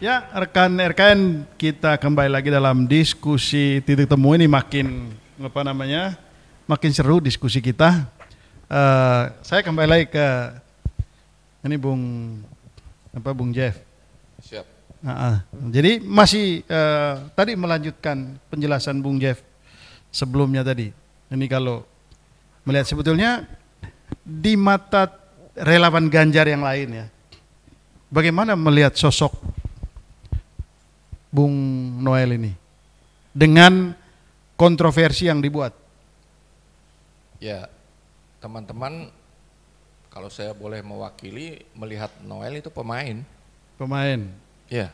Ya, rekan-rekan, kita kembali lagi dalam diskusi titik temu ini makin seru diskusi kita. Saya kembali lagi ke ini Bung Jeff. Siap. Jadi masih tadi melanjutkan penjelasan Bung Jeff sebelumnya tadi. Ini kalau melihat sebetulnya di mata relawan Ganjar yang lain ya, bagaimana melihat sosok Bung Noel ini dengan kontroversi yang dibuat? Ya, teman-teman, kalau saya boleh mewakili, melihat Noel itu pemain. Pemain. Ya.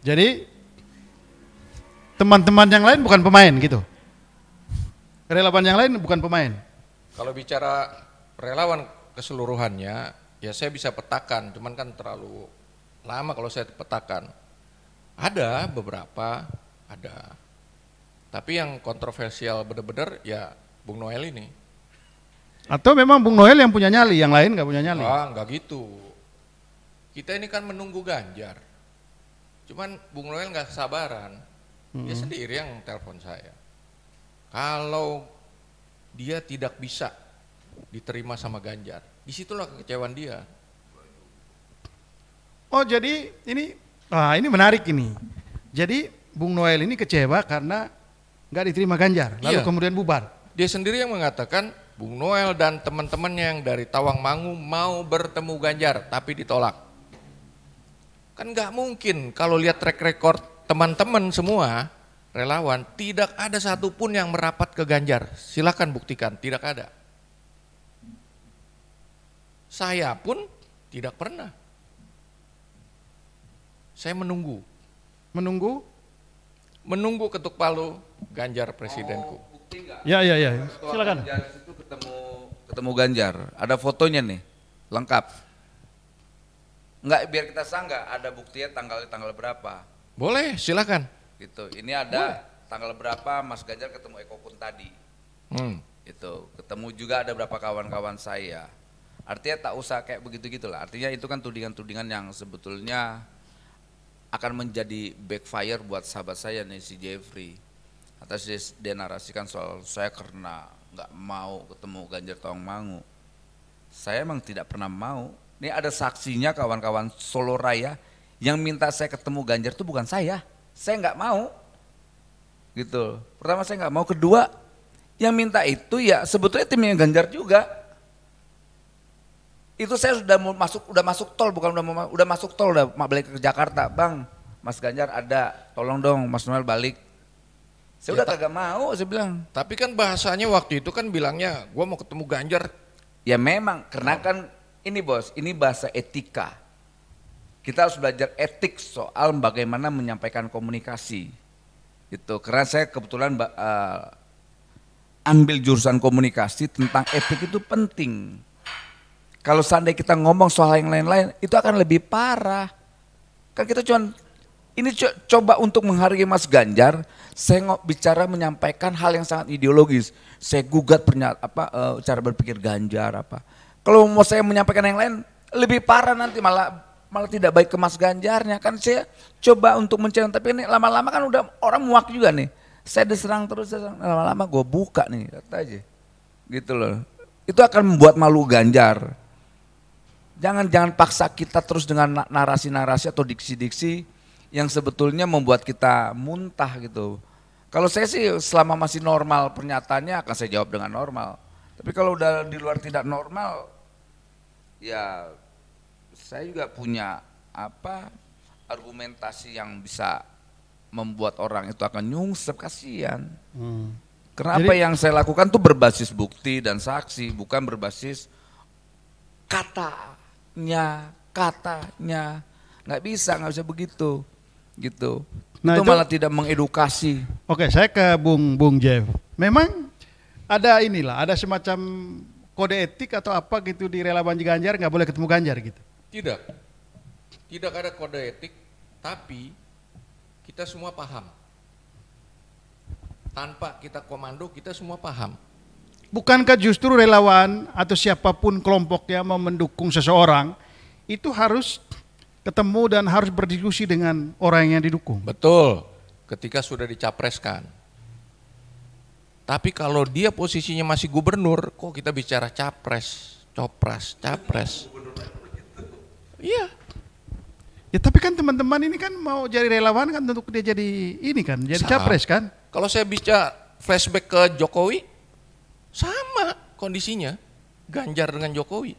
Jadi teman-teman yang lain bukan pemain gitu. Relawan yang lain bukan pemain. Kalau bicara relawan keseluruhannya, ya saya bisa petakan, cuman kan terlalu lama kalau saya petakan. Ada beberapa, ada. Tapi yang kontroversial benar-benar ya Bung Noel ini. Atau memang Bung Noel yang punya nyali, yang lain nggak punya nyali? Enggak gitu. Kita ini kan menunggu Ganjar. Cuman Bung Noel nggak kesabaran. Dia sendiri yang telepon saya. Kalau dia tidak bisa diterima sama Ganjar, disitulah kekecewaan dia. Oh jadi ini menarik ini. Jadi Bung Noel ini kecewa karena nggak diterima Ganjar, lalu kemudian bubar. Dia sendiri yang mengatakan Bung Noel dan teman-temannya yang dari Tawangmangu mau bertemu Ganjar, tapi ditolak. Kan nggak mungkin kalau lihat track record teman-teman semua relawan, tidak ada satupun yang merapat ke Ganjar. Silakan buktikan, tidak ada. Saya pun tidak pernah. Saya menunggu ketuk palu Ganjar presidenku. Bukti nggak? Ya. Silakan. Ganjar itu ketemu Ganjar. Ada fotonya nih, lengkap. Enggak, biar kita sah nggak ada buktinya tanggal berapa. Boleh, silakan. Gitu. Ini ada tanggal berapa Mas Ganjar ketemu Eko Kun tadi. Itu ketemu juga ada berapa kawan-kawan saya. Artinya tak usah kayak begitu-gitulah. Artinya itu kan tudingan-tudingan yang sebetulnya akan menjadi backfire buat sahabat saya nih si Jeffrey. Atas dia narasikan soal saya karena nggak mau ketemu Ganjar Tawangmangu. Saya emang tidak pernah mau. Ini ada saksinya kawan-kawan Solo Raya yang minta saya ketemu Ganjar itu bukan saya nggak mau. Gitu. Pertama saya nggak mau, kedua yang minta itu ya sebetulnya timnya Ganjar juga. Itu saya udah masuk tol, bukan udah masuk tol, udah balik ke Jakarta, Bang, Mas Ganjar ada, tolong dong Mas Noel balik. Saya udah kagak mau, saya bilang. Tapi kan bahasanya waktu itu kan bilangnya, gua mau ketemu Ganjar. Ya memang, karena kan ini bos, ini bahasa etika. Kita harus belajar etik soal bagaimana menyampaikan komunikasi. Gitu. Karena saya kebetulan ambil jurusan komunikasi, tentang etik itu penting. Kalau seandainya kita ngomong soal yang lain-lain, itu akan lebih parah. Kan kita coba untuk menghargai Mas Ganjar, saya bicara menyampaikan hal yang sangat ideologis. Saya gugat cara berpikir Ganjar apa. Kalau mau saya menyampaikan yang lain, lebih parah nanti malah tidak baik ke Mas Ganjarnya. Kan saya coba untuk mencari, tapi ini lama-lama kan udah orang muak juga nih. Saya diserang terus, lama-lama gue buka nih, kata aja. Gitu loh. Itu akan membuat malu Ganjar. Jangan paksa kita terus dengan narasi-narasi atau diksi-diksi yang sebetulnya membuat kita muntah gitu. Kalau saya sih selama masih normal pernyataannya akan saya jawab dengan normal. Tapi kalau udah di luar tidak normal, ya saya juga punya argumentasi yang bisa membuat orang itu akan nyungsep, kasihan. Karena apa yang saya lakukan tuh berbasis bukti dan saksi, bukan berbasis katanya, nggak bisa begitu, gitu. Nah, itu malah tidak mengedukasi. Oke, saya ke Bung Jeff. Memang ada semacam kode etik atau apa gitu di relawan Ganjar, nggak boleh ketemu Ganjar gitu? Tidak ada kode etik, tapi kita semua paham. Tanpa kita komando, kita semua paham. Bukankah justru relawan atau siapapun kelompok yang mau mendukung seseorang itu harus ketemu dan harus berdiskusi dengan orang yang didukung. Betul, ketika sudah dicapreskan. Tapi kalau dia posisinya masih gubernur, kok kita bicara capres, copras, capres. Iya. Ya tapi kan teman-teman ini kan mau jadi relawan kan untuk dia jadi ini kan, jadi capres kan. Kalau saya bicara flashback ke Jokowi, sama kondisinya, Ganjar dengan Jokowi.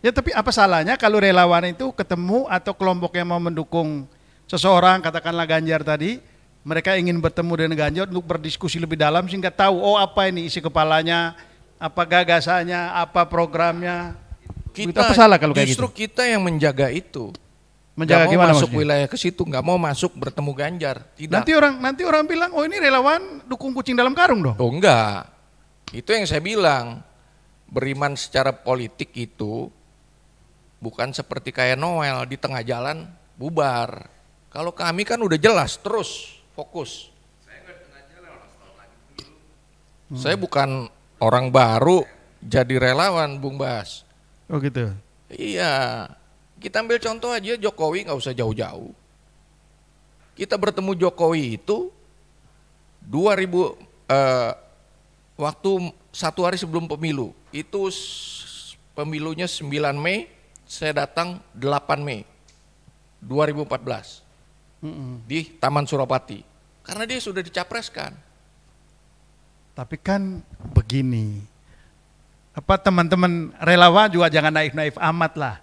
Ya tapi apa salahnya kalau relawan itu ketemu atau kelompok yang mau mendukung seseorang, katakanlah Ganjar tadi, mereka ingin bertemu dengan Ganjar untuk berdiskusi lebih dalam sehingga tahu oh apa ini isi kepalanya, apa gagasannya, apa programnya. Kita apa salah kalau kayak justru gitu? Kita yang menjaga itu. Menjaga nggak mau gimana masuk maksudnya? wilayah ke situ, nggak mau masuk bertemu Ganjar. Tidak. Nanti orang bilang oh ini relawan dukung kucing dalam karung dong. Oh enggak. Itu yang saya bilang. Beriman secara politik itu bukan seperti kayak Noel di tengah jalan bubar. Kalau kami kan udah jelas terus fokus. Saya bukan orang baru jadi relawan, Bung Bas. Oh gitu. Iya, kita ambil contoh aja Jokowi, nggak usah jauh-jauh. Kita bertemu Jokowi itu 2000 waktu 1 hari sebelum pemilu. Itu pemilunya 9 Mei, saya datang 8 Mei 2014 di Taman Suropati. Karena dia sudah dicapreskan. Tapi kan begini, apa teman-teman relawan juga jangan naif-naif amat lah.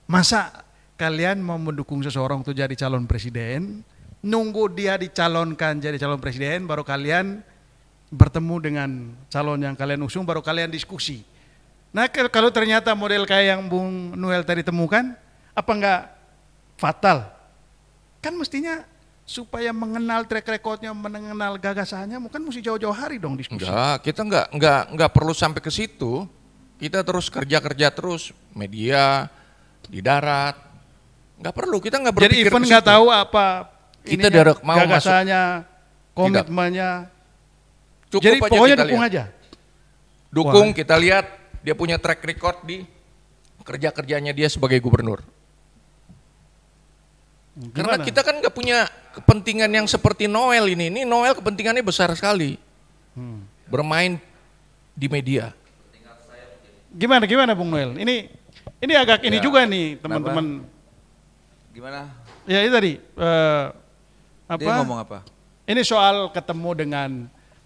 Masa kalian mau mendukung seseorang untuk jadi calon presiden, nunggu dia dicalonkan jadi calon presiden, baru kalian bertemu dengan calon yang kalian usung, baru kalian diskusi. Nah kalau ternyata model kayak yang Bung Noel tadi temukan, apa enggak fatal? Kan mestinya supaya mengenal track recordnya, mengenal gagasannya, mungkin mesti jauh-jauh hari dong diskusi. Enggak, kita enggak perlu sampai ke situ. Kita terus kerja terus, media, di darat. Enggak perlu, kita enggak berpikir. Jadi even enggak tahu apa kita ininya, mau gagasannya, komitmennya. Cukup Jadi aja pokoknya kita dukung lihat. aja. Dukung, Wah. kita lihat dia punya track record di kerja-kerjanya dia sebagai gubernur. Karena kita kan nggak punya kepentingan yang seperti Noel ini. Ini Noel kepentingannya besar sekali. Bermain di media. Gimana Bung Noel? Ini agak ini Ya, juga nih teman-teman. Gimana? Ya itu tadi Dia ngomong apa? Ini soal ketemu dengan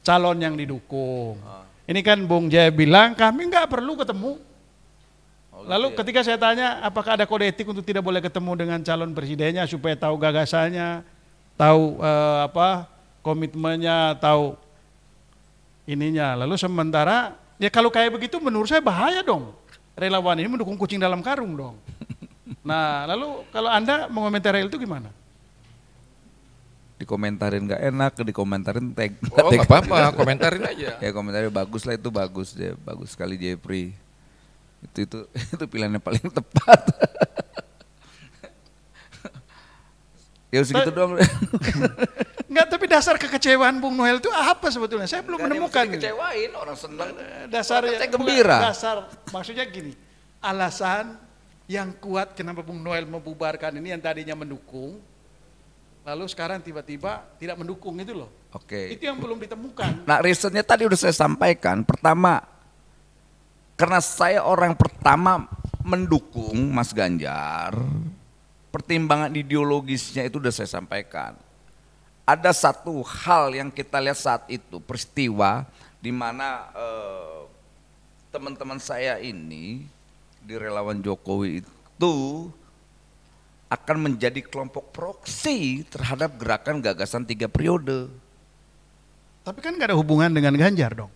calon yang didukung. Ini kan Bung Jaya bilang kami nggak perlu ketemu. Lalu ketika saya tanya apakah ada kode etik untuk tidak boleh ketemu dengan calon presidennya supaya tahu gagasannya, tahu komitmennya, tahu ininya. Lalu sementara ya kalau kayak begitu menurut saya bahaya dong. Relawan ini mendukung kucing dalam karung dong. Nah lalu kalau Anda mengomentari itu gimana? Dikomentarin gak enak, dikomentarin tag. Oh nggak apa-apa, komentarin aja. Ya komentarnya bagus lah, itu bagus deh, bagus sekali Jeffrey. Itu pilihannya paling tepat. Ya segitu doang. Enggak, tapi dasar kekecewaan Bung Noel itu apa sebetulnya? Saya belum menemukan. Kecewain, orang senang. Dasar Saya gembira. Dasar maksudnya gini, alasan yang kuat kenapa Bung Noel membubarkan ini yang tadinya mendukung, lalu sekarang tiba-tiba tidak mendukung itu loh. Oke. Itu yang belum ditemukan. Nah risetnya tadi udah saya sampaikan. Pertama, karena saya orang pertama mendukung Mas Ganjar, pertimbangan ideologisnya itu udah saya sampaikan. Ada satu hal yang kita lihat saat itu, peristiwa di mana teman-teman saya ini di relawan Jokowi itu akan menjadi kelompok proksi terhadap gerakan gagasan 3 periode. Tapi kan nggak ada hubungan dengan Ganjar dong.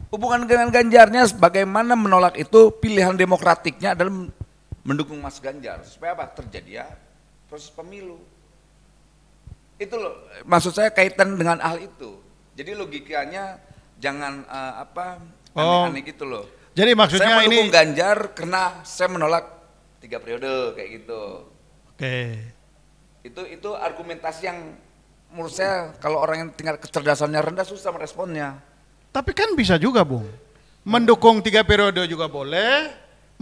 Hubungan dengan Ganjarnya bagaimana menolak itu, pilihan demokratiknya adalah mendukung Mas Ganjar. Supaya apa? Terjadi ya proses pemilu. Itu loh, maksud saya kaitan dengan hal itu. Jadi logikanya jangan aneh-aneh gitu loh. Jadi maksudnya saya mendukung ini Ganjar karena saya menolak 3 periode kayak gitu. Oke. Itu argumentasi yang menurut saya kalau orang yang tingkat kecerdasannya rendah susah meresponnya. Tapi kan bisa juga Bung. Mendukung 3 periode juga boleh,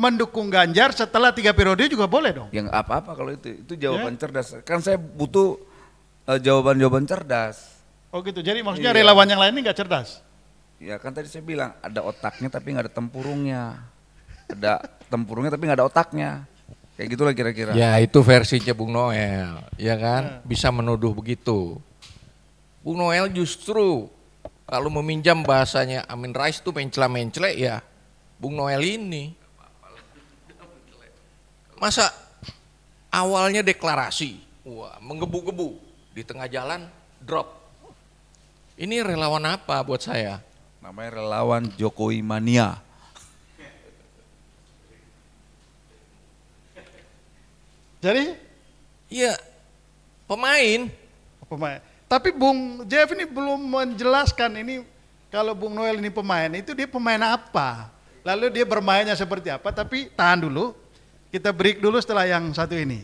mendukung Ganjar setelah 3 periode juga boleh dong. Yang apa-apa kalau itu jawaban cerdas. Kan saya butuh jawaban-jawaban cerdas. Oh gitu, jadi maksudnya Iya. relawan yang lain ini nggak cerdas? Ya kan tadi saya bilang ada otaknya tapi nggak ada tempurungnya. Ada tempurungnya tapi nggak ada otaknya. Kayak gitulah kira-kira. Ya itu versinya Bung Noel, ya kan? Bisa menuduh begitu. Bung Noel justru kalau meminjam bahasanya Amin Rais itu mencela-mencela ya Bung Noel ini. Masa awalnya deklarasi, wah menggebu-gebu, di tengah jalan drop. Ini relawan apa buat saya? Namanya relawan Jokowi mania. Jadi Ya pemain. pemain. Tapi Bung Jeff ini belum menjelaskan ini kalau Bung Noel ini pemain, itu dia pemain apa? Lalu dia bermainnya seperti apa? Tapi tahan dulu, kita break dulu setelah yang satu ini.